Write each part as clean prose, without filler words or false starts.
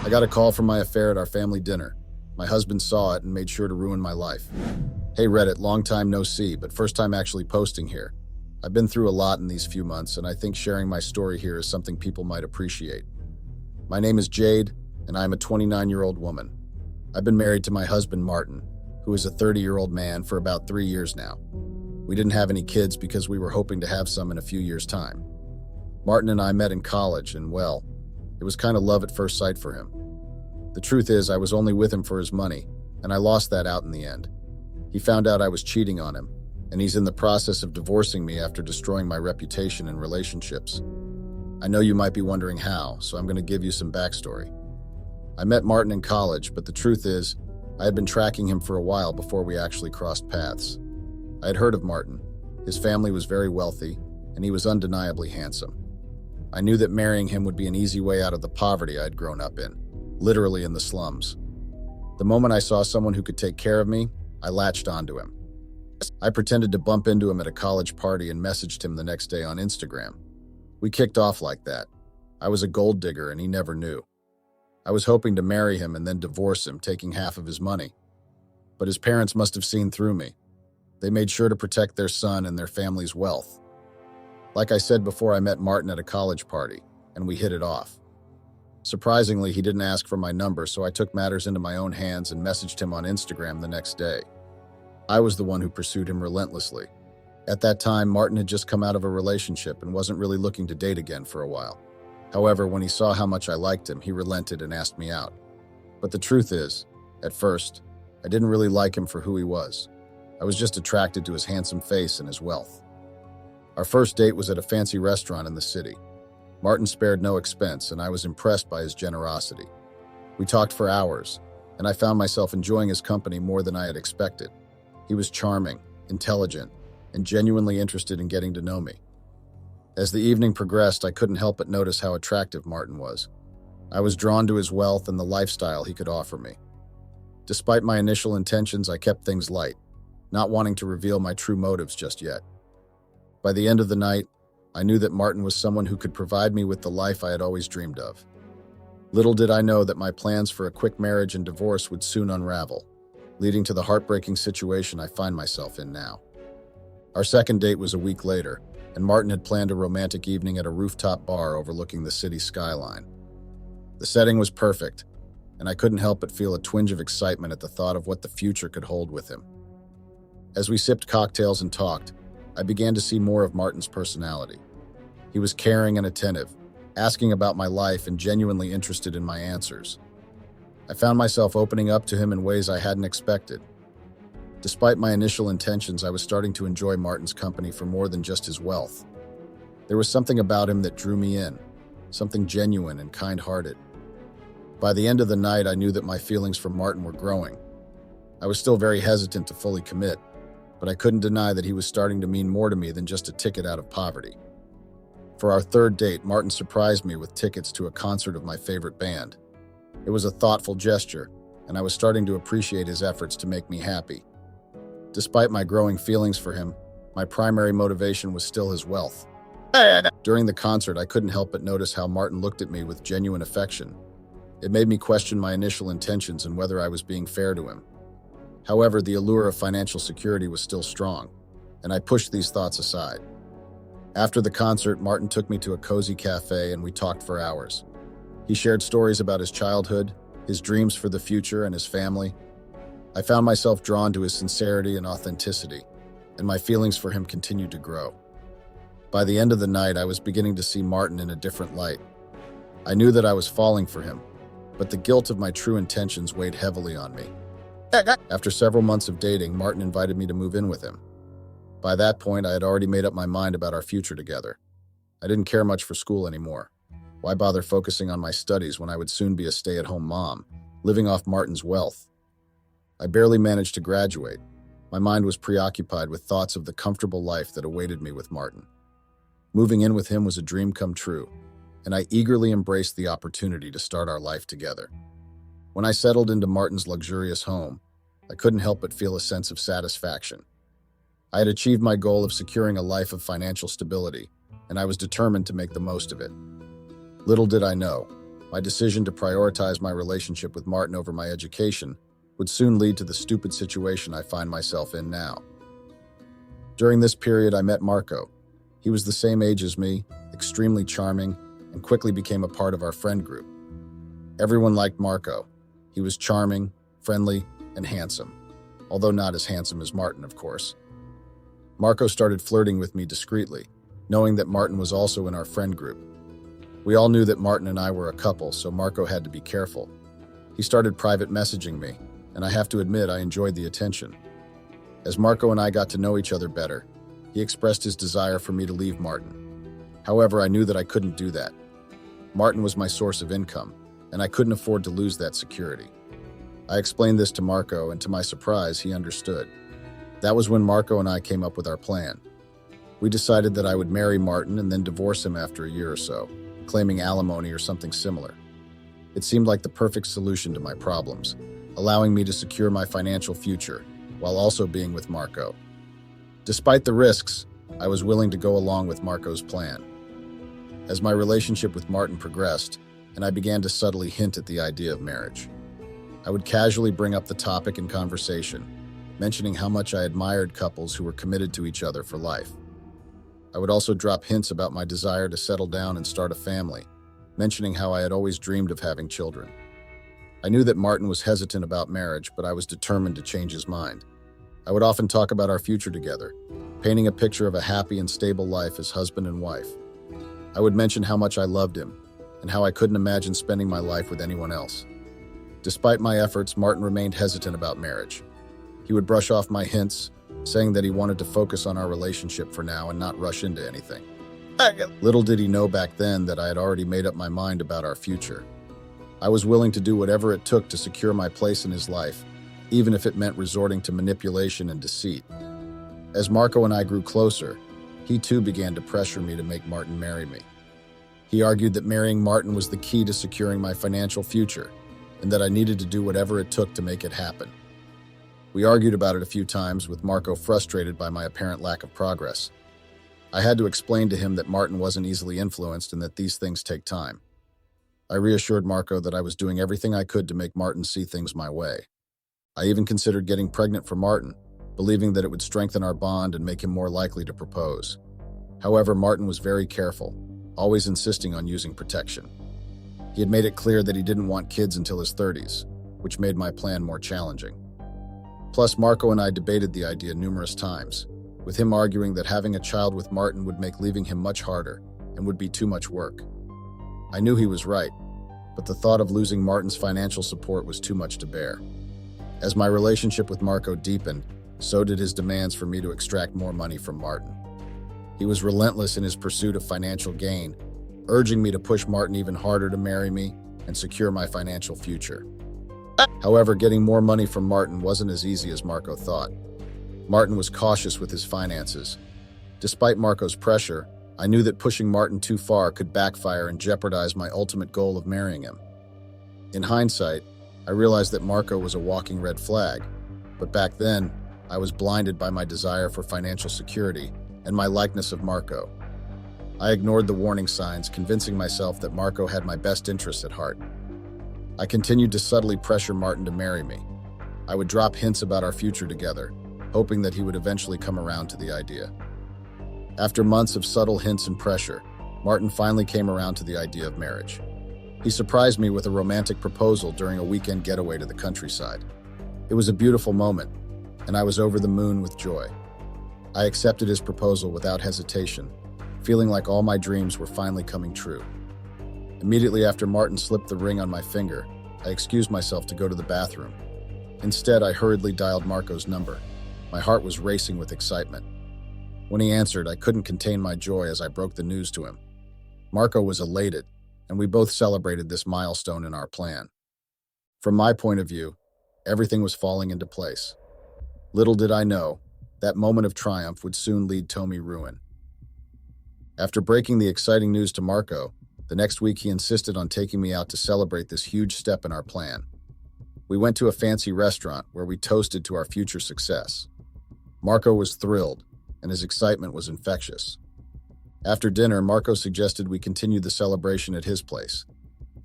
I got a call from my affair at our family dinner. My husband saw it and made sure to ruin my life. Hey Reddit, long time no see, but first time actually posting here. I've been through a lot in these few months, and I think sharing my story here is something people might appreciate. My name is Jade, and I am a 29-year-old woman. I've been married to my husband Martin, who is a 30-year-old man, for about 3 years now. We didn't have any kids because we were hoping to have some in a few years' time. Martin and I met in college, and well, it was kind of love at first sight for him. The truth is, I was only with him for his money, and I lost that out in the end. He found out I was cheating on him, and he's in the process of divorcing me after destroying my reputation in relationships. I know you might be wondering how, so I'm going to give you some backstory. I met Martin in college, but the truth is, I had been tracking him for a while before we actually crossed paths. I had heard of Martin. His family was very wealthy, and he was undeniably handsome. I knew that marrying him would be an easy way out of the poverty I'd grown up in, literally in the slums. The moment I saw someone who could take care of me, I latched onto him. I pretended to bump into him at a college party and messaged him the next day on Instagram. We kicked off like that. I was a gold digger and he never knew. I was hoping to marry him and then divorce him, taking half of his money. But his parents must have seen through me. They made sure to protect their son and their family's wealth. Like I said before, I met Martin at a college party, and we hit it off. Surprisingly, he didn't ask for my number, so I took matters into my own hands and messaged him on Instagram the next day. I was the one who pursued him relentlessly. At that time, Martin had just come out of a relationship and wasn't really looking to date again for a while. However, when he saw how much I liked him, he relented and asked me out. But the truth is, at first, I didn't really like him for who he was. I was just attracted to his handsome face and his wealth. Our first date was at a fancy restaurant in the city. Martin spared no expense, and I was impressed by his generosity. We talked for hours, and I found myself enjoying his company more than I had expected. He was charming, intelligent, and genuinely interested in getting to know me. As the evening progressed, I couldn't help but notice how attractive Martin was. I was drawn to his wealth and the lifestyle he could offer me. Despite my initial intentions, I kept things light, not wanting to reveal my true motives just yet. By the end of the night, I knew that Martin was someone who could provide me with the life I had always dreamed of. Little did I know that my plans for a quick marriage and divorce would soon unravel, leading to the heartbreaking situation I find myself in now. Our second date was a week later, and Martin had planned a romantic evening at a rooftop bar overlooking the city skyline. The setting was perfect, and I couldn't help but feel a twinge of excitement at the thought of what the future could hold with him. As we sipped cocktails and talked, I began to see more of Martin's personality. He was caring and attentive, asking about my life and genuinely interested in my answers. I found myself opening up to him in ways I hadn't expected. Despite my initial intentions, I was starting to enjoy Martin's company for more than just his wealth. There was something about him that drew me in, something genuine and kind-hearted. By the end of the night, I knew that my feelings for Martin were growing. I was still very hesitant to fully commit, but I couldn't deny that he was starting to mean more to me than just a ticket out of poverty. For our third date, Martin surprised me with tickets to a concert of my favorite band. It was a thoughtful gesture, and I was starting to appreciate his efforts to make me happy. Despite my growing feelings for him, my primary motivation was still his wealth. During the concert, I couldn't help but notice how Martin looked at me with genuine affection. It made me question my initial intentions and whether I was being fair to him. However, the allure of financial security was still strong, and I pushed these thoughts aside. After the concert, Martin took me to a cozy cafe and we talked for hours. He shared stories about his childhood, his dreams for the future, and his family. I found myself drawn to his sincerity and authenticity, and my feelings for him continued to grow. By the end of the night, I was beginning to see Martin in a different light. I knew that I was falling for him, but the guilt of my true intentions weighed heavily on me. After several months of dating, Martin invited me to move in with him. By that point, I had already made up my mind about our future together. I didn't care much for school anymore. Why bother focusing on my studies when I would soon be a stay-at-home mom, living off Martin's wealth? I barely managed to graduate. My mind was preoccupied with thoughts of the comfortable life that awaited me with Martin. Moving in with him was a dream come true, and I eagerly embraced the opportunity to start our life together. When I settled into Martin's luxurious home, I couldn't help but feel a sense of satisfaction. I had achieved my goal of securing a life of financial stability, and I was determined to make the most of it. Little did I know, My decision to prioritize my relationship with Martin over my education would soon lead to the stupid situation I find myself in now. During this period, I met Marco. He was the same age as me, extremely charming, and quickly became a part of our friend group. Everyone liked Marco. He was charming, friendly, and handsome, although not as handsome as Martin, of course. Marco started flirting with me discreetly, knowing that Martin was also in our friend group. We all knew that Martin and I were a couple, so Marco had to be careful. He started private messaging me, and I have to admit I enjoyed the attention. As Marco and I got to know each other better, he expressed his desire for me to leave Martin. However, I knew that I couldn't do that. Martin was my source of income, and I couldn't afford to lose that security. I explained this to Marco, and to my surprise, he understood. That was when Marco and I came up with our plan. We decided that I would marry Martin and then divorce him after a year or so, claiming alimony or something similar. It seemed like the perfect solution to my problems, allowing me to secure my financial future while also being with Marco. Despite the risks, I was willing to go along with Marco's plan. As my relationship with Martin progressed, and I began to subtly hint at the idea of marriage, I would casually bring up the topic in conversation, mentioning how much I admired couples who were committed to each other for life. I would also drop hints about my desire to settle down and start a family, mentioning how I had always dreamed of having children. I knew that Martin was hesitant about marriage, but I was determined to change his mind. I would often talk about our future together, painting a picture of a happy and stable life as husband and wife. I would mention how much I loved him, and how I couldn't imagine spending my life with anyone else. Despite my efforts, Martin remained hesitant about marriage. He would brush off my hints, saying that he wanted to focus on our relationship for now and not rush into anything. Little did he know back then that I had already made up my mind about our future. I was willing to do whatever it took to secure my place in his life, even if it meant resorting to manipulation and deceit. As Marco and I grew closer, he too began to pressure me to make Martin marry me. He argued that marrying Martin was the key to securing my financial future, and that I needed to do whatever it took to make it happen. We argued about it a few times, with Marco frustrated by my apparent lack of progress. I had to explain to him that Martin wasn't easily influenced and that these things take time. I reassured Marco that I was doing everything I could to make Martin see things my way. I even considered getting pregnant for Martin, believing that it would strengthen our bond and make him more likely to propose. However, Martin was very careful, always insisting on using protection. He had made it clear that he didn't want kids until his 30s, which made my plan more challenging. Plus, Marco and I debated the idea numerous times, with him arguing that having a child with Martin would make leaving him much harder and would be too much work. I knew he was right, but the thought of losing Martin's financial support was too much to bear. As my relationship with Marco deepened, so did his demands for me to extract more money from Martin. He was relentless in his pursuit of financial gain, urging me to push Martin even harder to marry me and secure my financial future. However, getting more money from Martin wasn't as easy as Marco thought. Martin was cautious with his finances. Despite Marco's pressure, I knew that pushing Martin too far could backfire and jeopardize my ultimate goal of marrying him. In hindsight, I realized that Marco was a walking red flag, but back then, I was blinded by my desire for financial security and my likeness of Marco. I ignored the warning signs, convincing myself that Marco had my best interests at heart. I continued to subtly pressure Martin to marry me. I would drop hints about our future together, hoping that he would eventually come around to the idea. After months of subtle hints and pressure, Martin finally came around to the idea of marriage. He surprised me with a romantic proposal during a weekend getaway to the countryside. It was a beautiful moment, and I was over the moon with joy. I accepted his proposal without hesitation, feeling like all my dreams were finally coming true. Immediately after Martin slipped the ring on my finger, I excused myself to go to the bathroom. Instead, I hurriedly dialed Marco's number. My heart was racing with excitement. When he answered, I couldn't contain my joy as I broke the news to him. Marco was elated, and we both celebrated this milestone in our plan. From my point of view, everything was falling into place. Little did I know, that moment of triumph would soon lead Tommy ruin. After breaking the exciting news to Marco, the next week he insisted on taking me out to celebrate this huge step in our plan. We went to a fancy restaurant where we toasted to our future success. Marco was thrilled, and his excitement was infectious. After dinner, Marco suggested we continue the celebration at his place.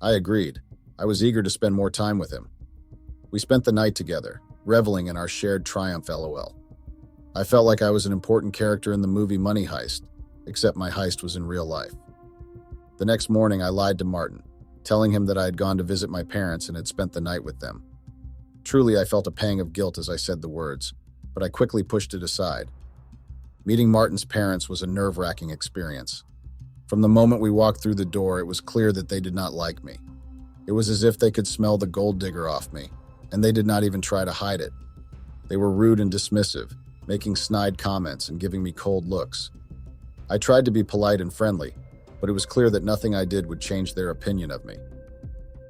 I agreed. I was eager to spend more time with him. We spent the night together, reveling in our shared triumph LOL. I felt like I was an important character in the movie Money Heist, except my heist was in real life. The next morning, I lied to Martin, telling him that I had gone to visit my parents and had spent the night with them. Truly, I felt a pang of guilt as I said the words, but I quickly pushed it aside. Meeting Martin's parents was a nerve-wracking experience. From the moment we walked through the door, it was clear that they did not like me. It was as if they could smell the gold digger off me, and they did not even try to hide it. They were rude and dismissive, making snide comments and giving me cold looks. I tried to be polite and friendly, but it was clear that nothing I did would change their opinion of me.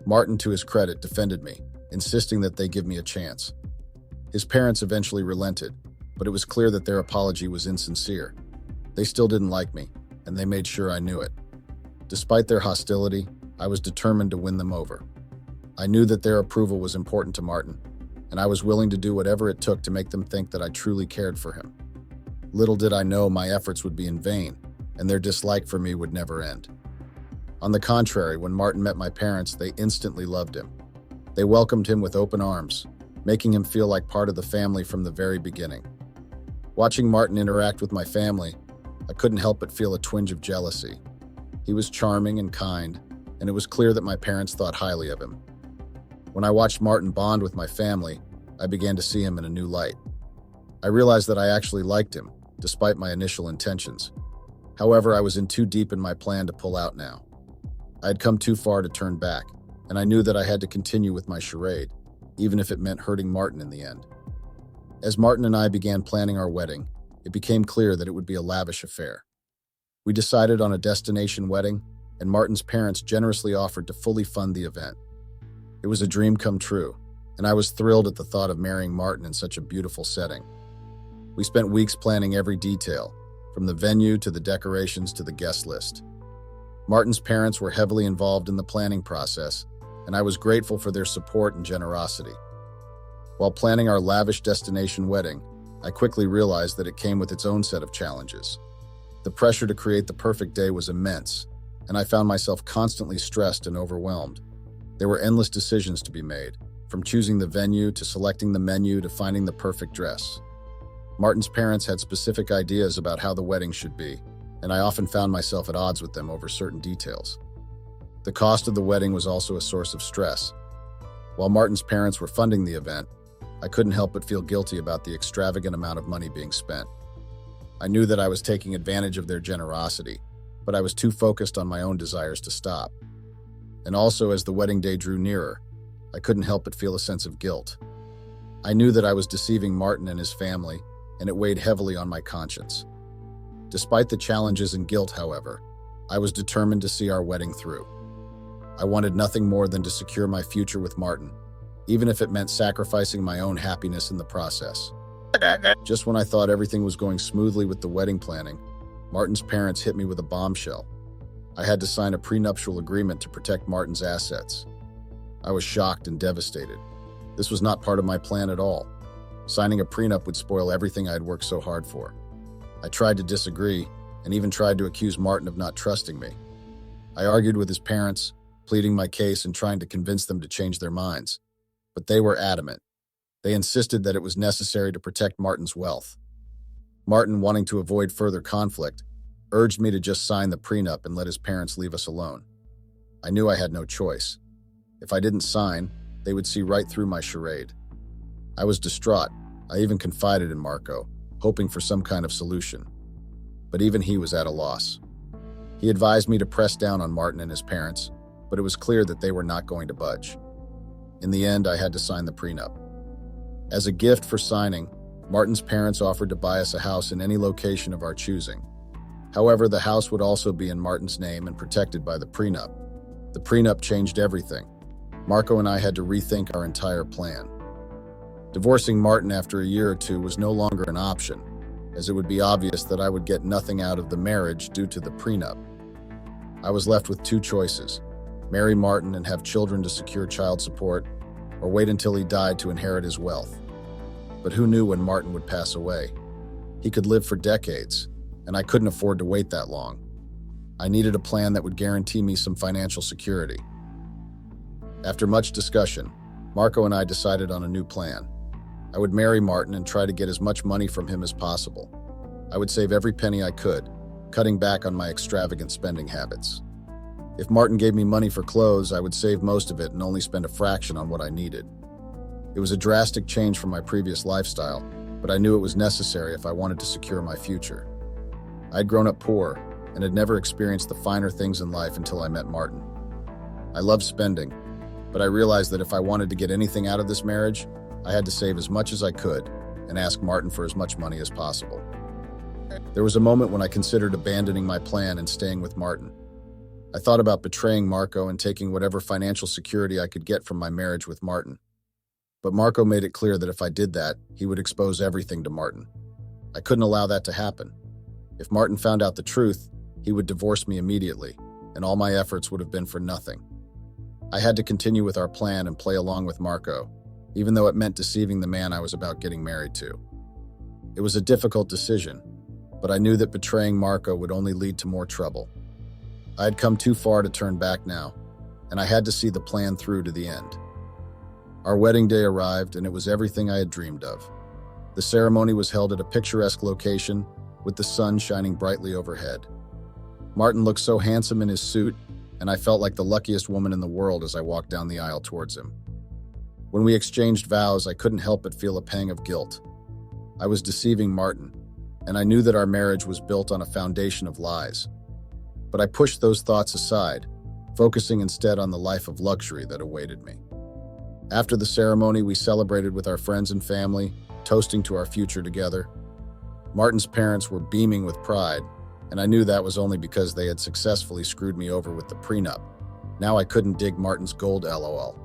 Martin, to his credit, defended me, insisting that they give me a chance. His parents eventually relented, but it was clear that their apology was insincere. They still didn't like me, and they made sure I knew it. Despite their hostility, I was determined to win them over. I knew that their approval was important to Martin, and I was willing to do whatever it took to make them think that I truly cared for him. Little did I know my efforts would be in vain, and their dislike for me would never end. On the contrary, when Martin met my parents, they instantly loved him. They welcomed him with open arms, making him feel like part of the family from the very beginning. Watching Martin interact with my family, I couldn't help but feel a twinge of jealousy. He was charming and kind, and it was clear that my parents thought highly of him. When I watched Martin bond with my family, I began to see him in a new light. I realized that I actually liked him, despite my initial intentions. However, I was in too deep in my plan to pull out now. I had come too far to turn back, and I knew that I had to continue with my charade, even if it meant hurting Martin in the end. As Martin and I began planning our wedding, it became clear that it would be a lavish affair. We decided on a destination wedding, and Martin's parents generously offered to fully fund the event. It was a dream come true, and I was thrilled at the thought of marrying Martin in such a beautiful setting. We spent weeks planning every detail, from the venue to the decorations to the guest list. Martin's parents were heavily involved in the planning process, and I was grateful for their support and generosity. While planning our lavish destination wedding, I quickly realized that it came with its own set of challenges. The pressure to create the perfect day was immense, and I found myself constantly stressed and overwhelmed. There were endless decisions to be made, from choosing the venue to selecting the menu to finding the perfect dress. Martin's parents had specific ideas about how the wedding should be, and I often found myself at odds with them over certain details. The cost of the wedding was also a source of stress. While Martin's parents were funding the event, I couldn't help but feel guilty about the extravagant amount of money being spent. I knew that I was taking advantage of their generosity, but I was too focused on my own desires to stop. And also, as the wedding day drew nearer, I couldn't help but feel a sense of guilt. I knew that I was deceiving Martin and his family, and it weighed heavily on my conscience. Despite the challenges and guilt, however, I was determined to see our wedding through. I wanted nothing more than to secure my future with Martin, even if it meant sacrificing my own happiness in the process. Just when I thought everything was going smoothly with the wedding planning, Martin's parents hit me with a bombshell. I had to sign a prenuptial agreement to protect Martin's assets. I was shocked and devastated. This was not part of my plan at all. Signing a prenup would spoil everything I had worked so hard for. I tried to disagree, and even tried to accuse Martin of not trusting me. I argued with his parents, pleading my case and trying to convince them to change their minds. But they were adamant. They insisted that it was necessary to protect Martin's wealth. Martin, wanting to avoid further conflict, urged me to just sign the prenup and let his parents leave us alone. I knew I had no choice. If I didn't sign, they would see right through my charade. I was distraught. I even confided in Marco, hoping for some kind of solution. But even he was at a loss. He advised me to press down on Martin and his parents, but it was clear that they were not going to budge. In the end, I had to sign the prenup. As a gift for signing, Martin's parents offered to buy us a house in any location of our choosing. However, the house would also be in Martin's name and protected by the prenup. The prenup changed everything. Marco and I had to rethink our entire plan. Divorcing Martin after a year or two was no longer an option, as it would be obvious that I would get nothing out of the marriage due to the prenup. I was left with two choices: marry Martin and have children to secure child support, or wait until he died to inherit his wealth. But who knew when Martin would pass away? He could live for decades, and I couldn't afford to wait that long. I needed a plan that would guarantee me some financial security. After much discussion, Marco and I decided on a new plan. I would marry Martin and try to get as much money from him as possible. I would save every penny I could, cutting back on my extravagant spending habits. If Martin gave me money for clothes, I would save most of it and only spend a fraction on what I needed. It was a drastic change from my previous lifestyle, but I knew it was necessary if I wanted to secure my future. I had grown up poor and had never experienced the finer things in life until I met Martin. I loved spending, but I realized that if I wanted to get anything out of this marriage, I had to save as much as I could and ask Martin for as much money as possible. There was a moment when I considered abandoning my plan and staying with Martin. I thought about betraying Marco and taking whatever financial security I could get from my marriage with Martin. But Marco made it clear that if I did that, he would expose everything to Martin. I couldn't allow that to happen. If Martin found out the truth, he would divorce me immediately, and all my efforts would have been for nothing. I had to continue with our plan and play along with Marco, even though it meant deceiving the man I was about getting married to. It was a difficult decision, but I knew that betraying Marco would only lead to more trouble. I had come too far to turn back now, and I had to see the plan through to the end. Our wedding day arrived, and it was everything I had dreamed of. The ceremony was held at a picturesque location, with the sun shining brightly overhead. Martin looked so handsome in his suit, and I felt like the luckiest woman in the world as I walked down the aisle towards him. When we exchanged vows, I couldn't help but feel a pang of guilt. I was deceiving Martin, and I knew that our marriage was built on a foundation of lies. But I pushed those thoughts aside, focusing instead on the life of luxury that awaited me. After the ceremony, we celebrated with our friends and family, toasting to our future together. Martin's parents were beaming with pride, and I knew that was only because they had successfully screwed me over with the prenup. Now I couldn't dig Martin's gold, LOL.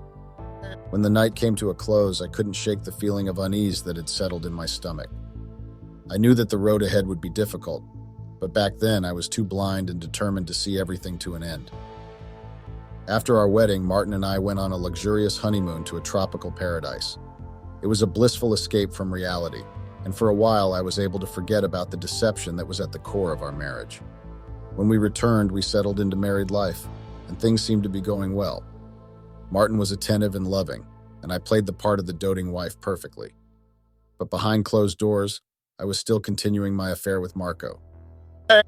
When the night came to a close, I couldn't shake the feeling of unease that had settled in my stomach. I knew that the road ahead would be difficult, but back then I was too blind and determined to see everything to an end. After our wedding, Martin and I went on a luxurious honeymoon to a tropical paradise. It was a blissful escape from reality, and for a while I was able to forget about the deception that was at the core of our marriage. When we returned, we settled into married life, and things seemed to be going well. Martin was attentive and loving, and I played the part of the doting wife perfectly. But behind closed doors, I was still continuing my affair with Marco.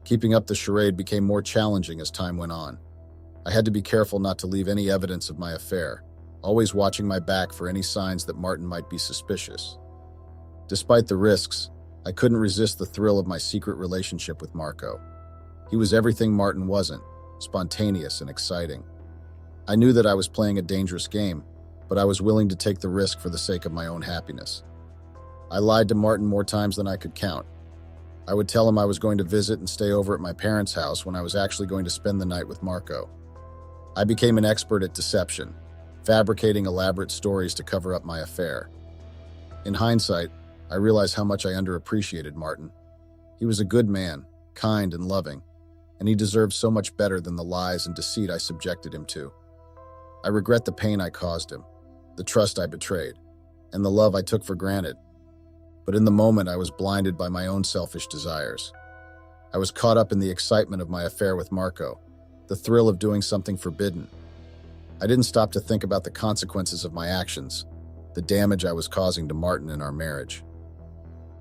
Keeping up the charade became more challenging as time went on. I had to be careful not to leave any evidence of my affair, always watching my back for any signs that Martin might be suspicious. Despite the risks, I couldn't resist the thrill of my secret relationship with Marco. He was everything Martin wasn't, spontaneous and exciting. I knew that I was playing a dangerous game, but I was willing to take the risk for the sake of my own happiness. I lied to Martin more times than I could count. I would tell him I was going to visit and stay over at my parents' house when I was actually going to spend the night with Marco. I became an expert at deception, fabricating elaborate stories to cover up my affair. In hindsight, I realized how much I underappreciated Martin. He was a good man, kind and loving, and he deserved so much better than the lies and deceit I subjected him to. I regret the pain I caused him, the trust I betrayed, and the love I took for granted. But in the moment, I was blinded by my own selfish desires. I was caught up in the excitement of my affair with Marco, the thrill of doing something forbidden. I didn't stop to think about the consequences of my actions, the damage I was causing to Martin in our marriage.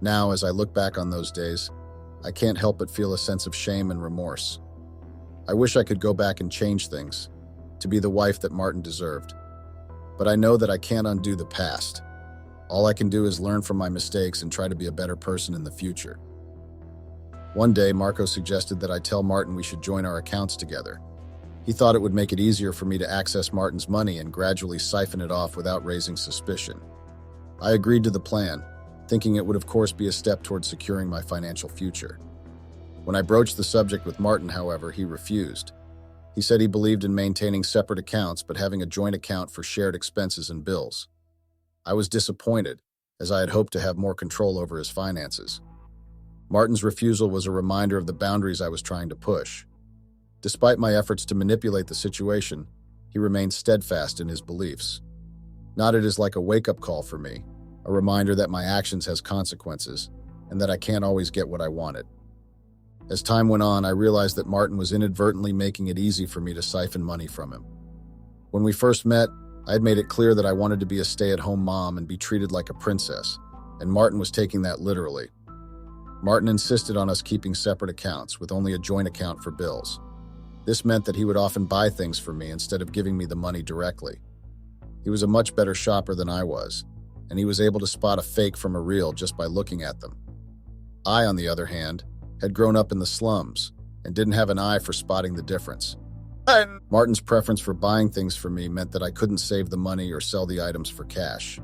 Now, as I look back on those days, I can't help but feel a sense of shame and remorse. I wish I could go back and change things, to be the wife that Martin deserved. But I know that I can't undo the past. All I can do is learn from my mistakes and try to be a better person in the future. One day, Marco suggested that I tell Martin we should join our accounts together. He thought it would make it easier for me to access Martin's money and gradually siphon it off without raising suspicion. I agreed to the plan, thinking it would of course be a step towards securing my financial future. When I broached the subject with Martin, however, he refused. He said he believed in maintaining separate accounts but having a joint account for shared expenses and bills. I was disappointed, as I had hoped to have more control over his finances. Martin's refusal was a reminder of the boundaries I was trying to push. Despite my efforts to manipulate the situation, he remained steadfast in his beliefs. Not it is like a wake-up call for me, a reminder that my actions has consequences, and that I can't always get what I wanted. As time went on, I realized that Martin was inadvertently making it easy for me to siphon money from him. When we first met, I had made it clear that I wanted to be a stay-at-home mom and be treated like a princess, and Martin was taking that literally. Martin insisted on us keeping separate accounts with only a joint account for bills. This meant that he would often buy things for me instead of giving me the money directly. He was a much better shopper than I was, and he was able to spot a fake from a real just by looking at them. I, on the other hand, had grown up in the slums and didn't have an eye for spotting the difference. Martin's preference for buying things for me meant that I couldn't save the money or sell the items for cash.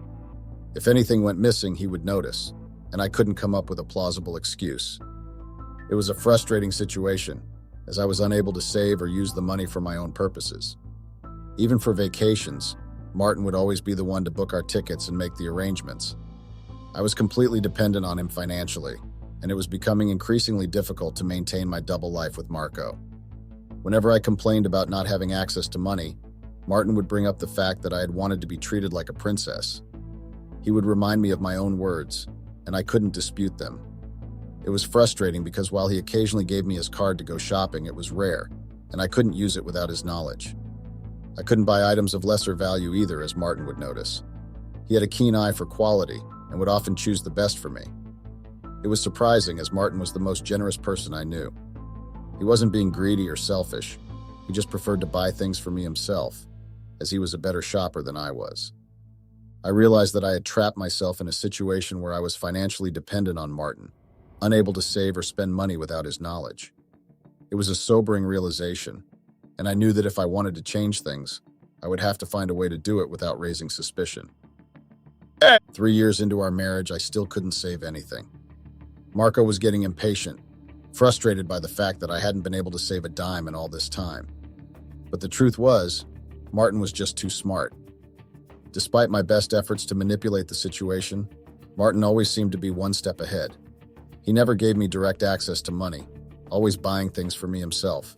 If anything went missing, he would notice, and I couldn't come up with a plausible excuse. It was a frustrating situation, as I was unable to save or use the money for my own purposes. Even for vacations, Martin would always be the one to book our tickets and make the arrangements. I was completely dependent on him financially, and it was becoming increasingly difficult to maintain my double life with Marco. Whenever I complained about not having access to money, Martin would bring up the fact that I had wanted to be treated like a princess. He would remind me of my own words, and I couldn't dispute them. It was frustrating because while he occasionally gave me his card to go shopping, it was rare, and I couldn't use it without his knowledge. I couldn't buy items of lesser value either, as Martin would notice. He had a keen eye for quality and would often choose the best for me. It was surprising, as Martin was the most generous person I knew. He wasn't being greedy or selfish. He just preferred to buy things for me himself, as he was a better shopper than I was. I realized that I had trapped myself in a situation where I was financially dependent on Martin, unable to save or spend money without his knowledge. It was a sobering realization, and I knew that if I wanted to change things, I would have to find a way to do it without raising suspicion. 3 years into our marriage, I still couldn't save anything. Marco was getting impatient, frustrated by the fact that I hadn't been able to save a dime in all this time. But the truth was, Martin was just too smart. Despite my best efforts to manipulate the situation, Martin always seemed to be one step ahead. He never gave me direct access to money, always buying things for me himself.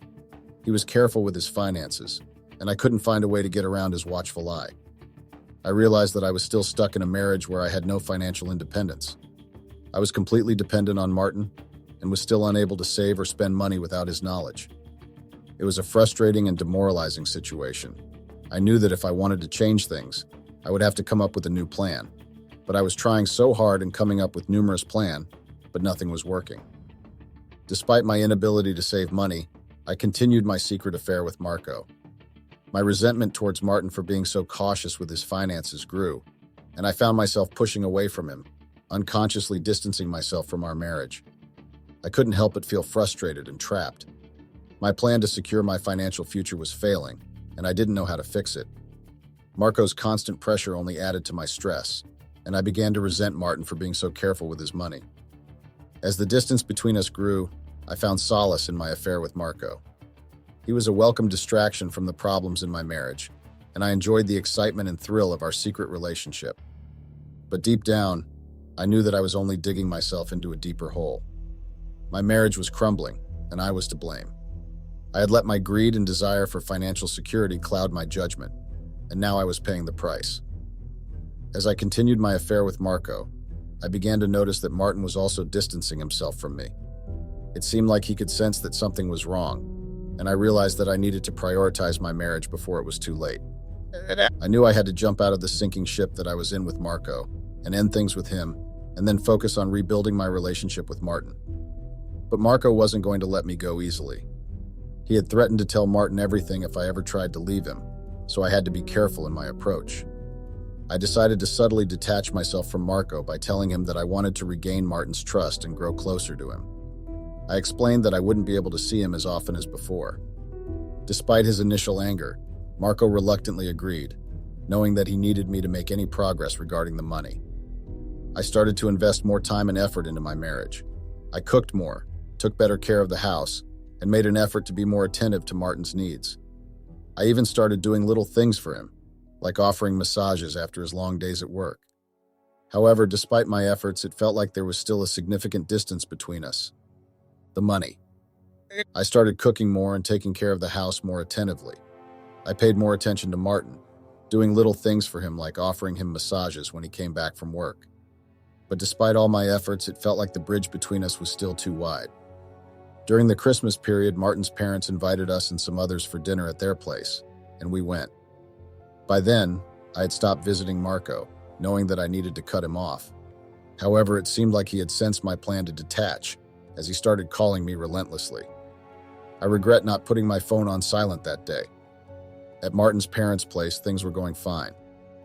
He was careful with his finances, and I couldn't find a way to get around his watchful eye. I realized that I was still stuck in a marriage where I had no financial independence. I was completely dependent on Martin and was still unable to save or spend money without his knowledge. It was a frustrating and demoralizing situation. I knew that if I wanted to change things, I would have to come up with a new plan. But I was trying so hard and coming up with numerous plans, but nothing was working. Despite my inability to save money, I continued my secret affair with Marco. My resentment towards Martin for being so cautious with his finances grew, and I found myself pushing away from him, unconsciously distancing myself from our marriage. I couldn't help but feel frustrated and trapped. My plan to secure my financial future was failing, and I didn't know how to fix it. Marco's constant pressure only added to my stress, and I began to resent Martin for being so careful with his money. As the distance between us grew, I found solace in my affair with Marco. He was a welcome distraction from the problems in my marriage, and I enjoyed the excitement and thrill of our secret relationship. But deep down, I knew that I was only digging myself into a deeper hole. My marriage was crumbling, and I was to blame. I had let my greed and desire for financial security cloud my judgment, and now I was paying the price. As I continued my affair with Marco, I began to notice that Martin was also distancing himself from me. It seemed like he could sense that something was wrong, and I realized that I needed to prioritize my marriage before it was too late. I knew I had to jump out of the sinking ship that I was in with Marco and end things with him, and then focus on rebuilding my relationship with Martin. But Marco wasn't going to let me go easily. He had threatened to tell Martin everything if I ever tried to leave him, so I had to be careful in my approach. I decided to subtly detach myself from Marco by telling him that I wanted to regain Martin's trust and grow closer to him. I explained that I wouldn't be able to see him as often as before. Despite his initial anger, Marco reluctantly agreed, knowing that he needed me to make any progress regarding the money. I started to invest more time and effort into my marriage. I cooked more, took better care of the house, and made an effort to be more attentive to Martin's needs. I even started doing little things for him, like offering massages after his long days at work. However, despite my efforts, it felt like there was still a significant distance between us. The money. I started cooking more and taking care of the house more attentively. I paid more attention to Martin, doing little things for him like offering him massages when he came back from work. But despite all my efforts, it felt like the bridge between us was still too wide. During the Christmas period, Martin's parents invited us and some others for dinner at their place, and we went. By then, I had stopped visiting Marco, knowing that I needed to cut him off. However, it seemed like he had sensed my plan to detach, as he started calling me relentlessly. I regret not putting my phone on silent that day. At Martin's parents' place, things were going fine.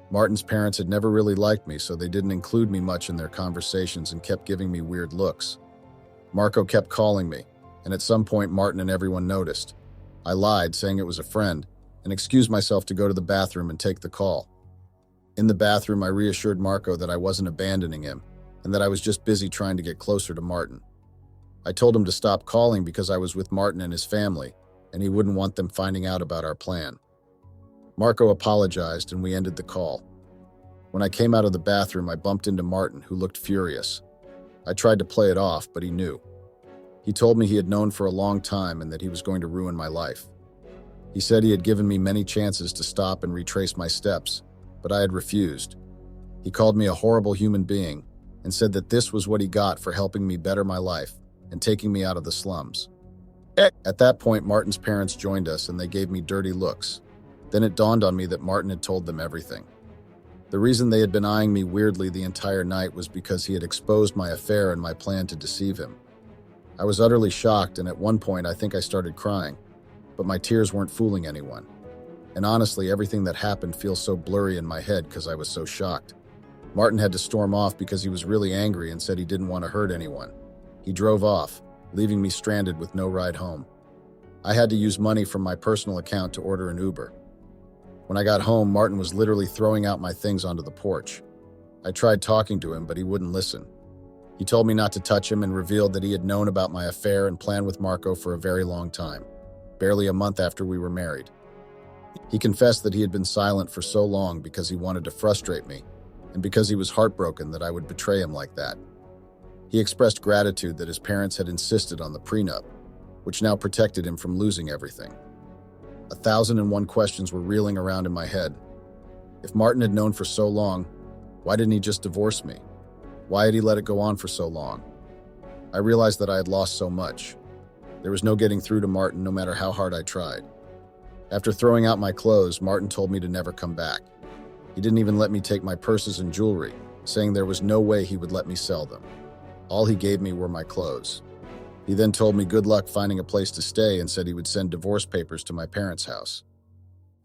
Martin's parents had never really liked me, so they didn't include me much in their conversations and kept giving me weird looks. Marco kept calling me, and at some point Martin and everyone noticed. I lied, saying it was a friend, and excused myself to go to the bathroom and take the call. In the bathroom, I reassured Marco that I wasn't abandoning him, and that I was just busy trying to get closer to Martin. I told him to stop calling because I was with Martin and his family, and he wouldn't want them finding out about our plan. Marco apologized, and we ended the call. When I came out of the bathroom, I bumped into Martin, who looked furious. I tried to play it off, but he knew. He told me he had known for a long time and that he was going to ruin my life. He said he had given me many chances to stop and retrace my steps, but I had refused. He called me a horrible human being and said that this was what he got for helping me better my life and taking me out of the slums. At that point, Martin's parents joined us and they gave me dirty looks. Then it dawned on me that Martin had told them everything. The reason they had been eyeing me weirdly the entire night was because he had exposed my affair and my plan to deceive him. I was utterly shocked, and at one point I think I started crying, but my tears weren't fooling anyone. And honestly, everything that happened feels so blurry in my head because I was so shocked. Martin had to storm off because he was really angry and said he didn't want to hurt anyone. He drove off, leaving me stranded with no ride home. I had to use money from my personal account to order an Uber. When I got home, Martin was literally throwing out my things onto the porch. I tried talking to him, but he wouldn't listen. He told me not to touch him and revealed that he had known about my affair and planned with Marco for a very long time, barely a month after we were married. He confessed that he had been silent for so long because he wanted to frustrate me, and because he was heartbroken that I would betray him like that. He expressed gratitude that his parents had insisted on the prenup, which now protected him from losing everything. 1,001 questions were reeling around in my head. If Martin had known for so long, why didn't he just divorce me? Why had he let it go on for so long? I realized that I had lost so much. There was no getting through to Martin no matter how hard I tried. After throwing out my clothes, Martin told me to never come back. He didn't even let me take my purses and jewelry, saying there was no way he would let me sell them. All he gave me were my clothes. He then told me good luck finding a place to stay and said he would send divorce papers to my parents' house.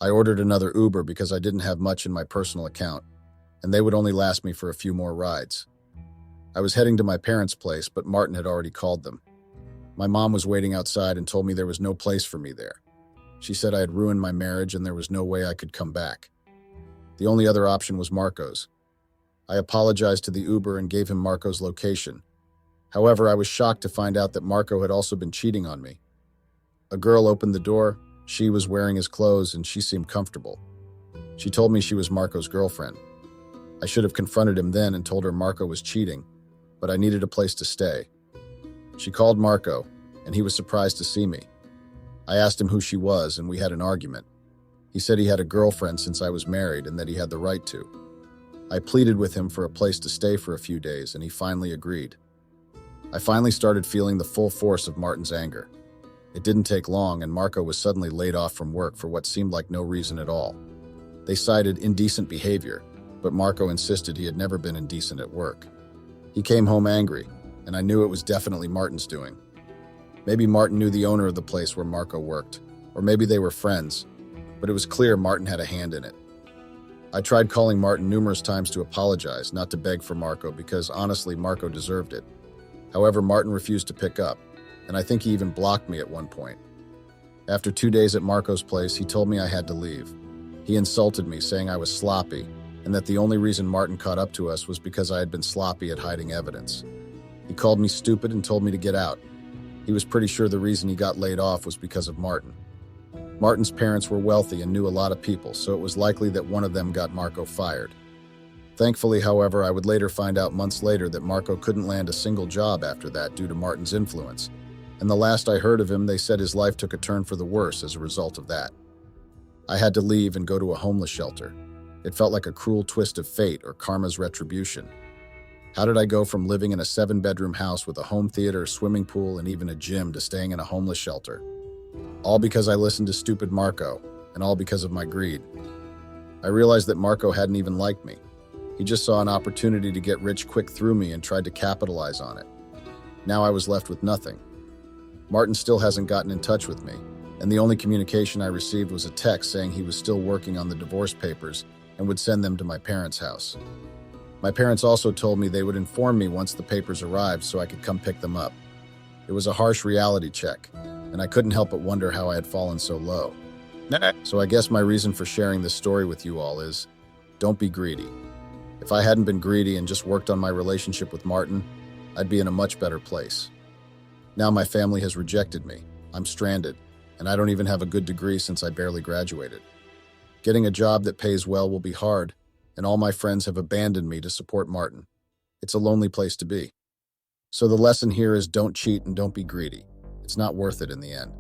I ordered another Uber because I didn't have much in my personal account, and they would only last me for a few more rides. I was heading to my parents' place, but Martin had already called them. My mom was waiting outside and told me there was no place for me there. She said I had ruined my marriage and there was no way I could come back. The only other option was Marco's. I apologized to the Uber and gave him Marco's location. However, I was shocked to find out that Marco had also been cheating on me. A girl opened the door. She was wearing his clothes and she seemed comfortable. She told me she was Marco's girlfriend. I should have confronted him then and told her Marco was cheating, but I needed a place to stay. She called Marco, and he was surprised to see me. I asked him who she was, and we had an argument. He said he had a girlfriend since I was married and that he had the right to. I pleaded with him for a place to stay for a few days, and he finally agreed. I finally started feeling the full force of Martin's anger. It didn't take long, and Marco was suddenly laid off from work for what seemed like no reason at all. They cited indecent behavior, but Marco insisted he had never been indecent at work. He came home angry, and I knew it was definitely Martin's doing. Maybe Martin knew the owner of the place where Marco worked, or maybe they were friends, but it was clear Martin had a hand in it. I tried calling Martin numerous times to apologize, not to beg for Marco, because honestly, Marco deserved it. However, Martin refused to pick up, and I think he even blocked me at one point. After 2 days at Marco's place, he told me I had to leave. He insulted me, saying I was sloppy, and that the only reason Martin caught up to us was because I had been sloppy at hiding evidence. He called me stupid and told me to get out. He was pretty sure the reason he got laid off was because of Martin. Martin's parents were wealthy and knew a lot of people, so it was likely that one of them got Marco fired. Thankfully, however, I would later find out months later that Marco couldn't land a single job after that due to Martin's influence, and the last I heard of him, they said his life took a turn for the worse as a result of that. I had to leave and go to a homeless shelter. It felt like a cruel twist of fate or karma's retribution. How did I go from living in a 7-bedroom house with a home theater, swimming pool, and even a gym to staying in a homeless shelter? All because I listened to stupid Marco, and all because of my greed. I realized that Marco hadn't even liked me. He just saw an opportunity to get rich quick through me and tried to capitalize on it. Now I was left with nothing. Martin still hasn't gotten in touch with me, and the only communication I received was a text saying he was still working on the divorce papers and would send them to my parents' house. My parents also told me they would inform me once the papers arrived so I could come pick them up. It was a harsh reality check, and I couldn't help but wonder how I had fallen so low. So I guess my reason for sharing this story with you all is, don't be greedy. If I hadn't been greedy and just worked on my relationship with Martin, I'd be in a much better place. Now my family has rejected me. I'm stranded, and I don't even have a good degree since I barely graduated. Getting a job that pays well will be hard, and all my friends have abandoned me to support Martin. It's a lonely place to be. So the lesson here is don't cheat and don't be greedy. It's not worth it in the end.